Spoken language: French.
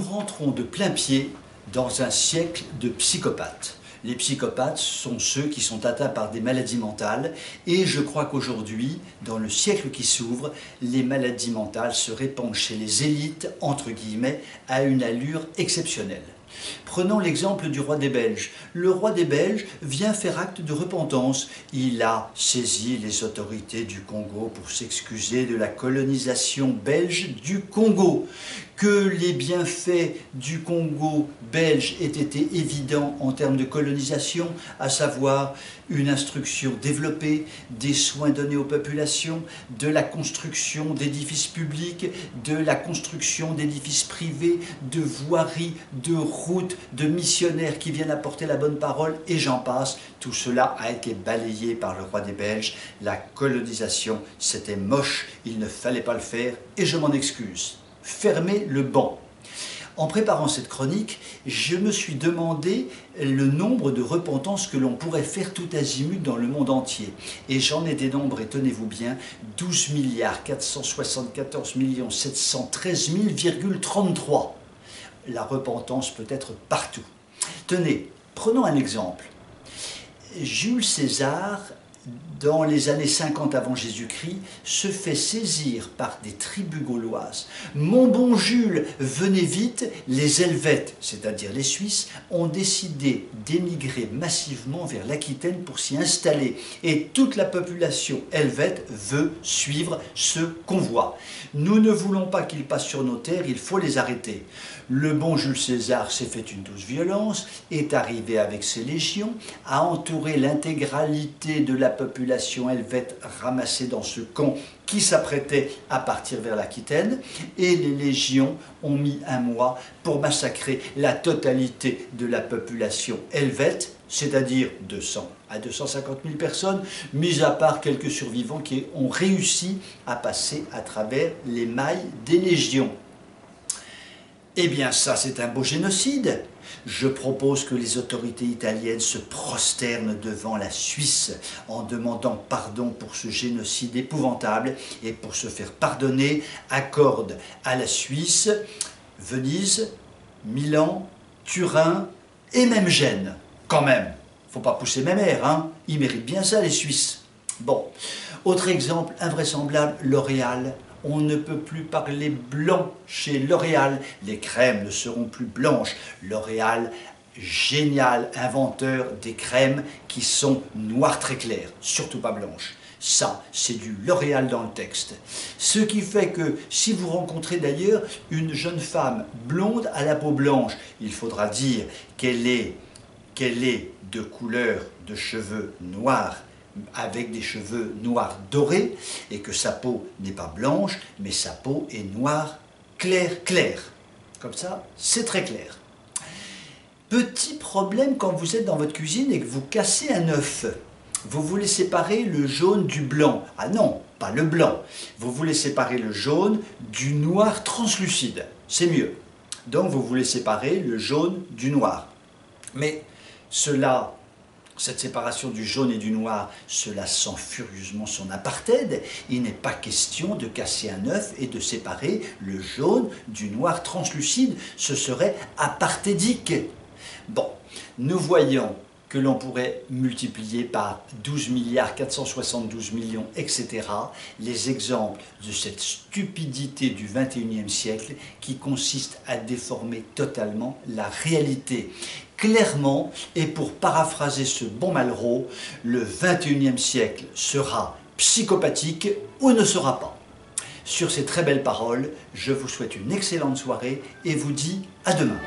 rentrons de plein pied dans un siècle de psychopathes. Les psychopathes sont ceux qui sont atteints par des maladies mentales et je crois qu'aujourd'hui, dans le siècle qui s'ouvre, les maladies mentales se répandent chez les élites, entre guillemets, à une allure exceptionnelle. Prenons l'exemple du roi des Belges. Le roi des Belges vient faire acte de repentance. Il a saisi les autorités du Congo pour s'excuser de la colonisation belge du Congo. Que les bienfaits du Congo belge aient été évidents en termes de colonisation, à savoir une instruction développée, des soins donnés aux populations, de la construction d'édifices publics, de la construction d'édifices privés, de voiries, de routes, de missionnaires qui viennent apporter la bonne parole, et j'en passe. Tout cela a été balayé par le roi des Belges. La colonisation, c'était moche, il ne fallait pas le faire, et je m'en excuse. Fermez le banc. En préparant cette chronique, je me suis demandé le nombre de repentances que l'on pourrait faire tout azimut dans le monde entier. Et j'en ai dénombré, tenez-vous bien, 12 474 713 000,33. La repentance peut être partout. Tenez, prenons un exemple. Jules César, dans les années 50 avant Jésus-Christ, se fait saisir par des tribus gauloises. Mon bon Jules, venez vite, les Helvètes, c'est-à-dire les Suisses, ont décidé d'émigrer massivement vers l'Aquitaine pour s'y installer. Et toute la population helvète veut suivre ce convoi. Nous ne voulons pas qu'ils passent sur nos terres, il faut les arrêter. Le bon Jules César s'est fait une douce violence, est arrivé avec ses légions, a entouré l'intégralité de la population helvète ramassée dans ce camp qui s'apprêtait à partir vers l'Aquitaine, et les légions ont mis un mois pour massacrer la totalité de la population helvète, c'est-à-dire 200 à 250 000 personnes, mis à part quelques survivants qui ont réussi à passer à travers les mailles des légions. Eh bien ça, c'est un beau génocide. Je propose que les autorités italiennes se prosternent devant la Suisse en demandant pardon pour ce génocide épouvantable et pour se faire pardonner, accordent à la Suisse Venise, Milan, Turin et même Gênes. Quand même, faut pas pousser mes mères, hein. Ils méritent bien ça, les Suisses. Bon, autre exemple invraisemblable, L'Oréal. On ne peut plus parler blanc chez L'Oréal. Les crèmes ne seront plus blanches. L'Oréal, génial inventeur des crèmes qui sont noires très claires, surtout pas blanches. Ça, c'est du L'Oréal dans le texte. Ce qui fait que si vous rencontrez d'ailleurs une jeune femme blonde à la peau blanche, il faudra dire qu'elle est de couleur de cheveux noirs, avec des cheveux noirs dorés, et que sa peau n'est pas blanche, mais sa peau est noire clair. Comme ça, c'est très clair. Petit problème quand vous êtes dans votre cuisine et que vous cassez un œuf. Vous voulez séparer le jaune du blanc. Ah non, pas le blanc. Vous voulez séparer le jaune du noir translucide. C'est mieux. Donc vous voulez séparer le jaune du noir. Mais cette séparation du jaune et du noir, cela sent furieusement son apartheid. Il n'est pas question de casser un œuf et de séparer le jaune du noir translucide. Ce serait apartheidique. Bon, nous voyons que l'on pourrait multiplier par 12 472 millions, etc., les exemples de cette stupidité du XXIe siècle qui consiste à déformer totalement la réalité. Clairement, et pour paraphraser ce bon Malraux, le XXIe siècle sera psychopathique ou ne sera pas. Sur ces très belles paroles, je vous souhaite une excellente soirée et vous dis à demain.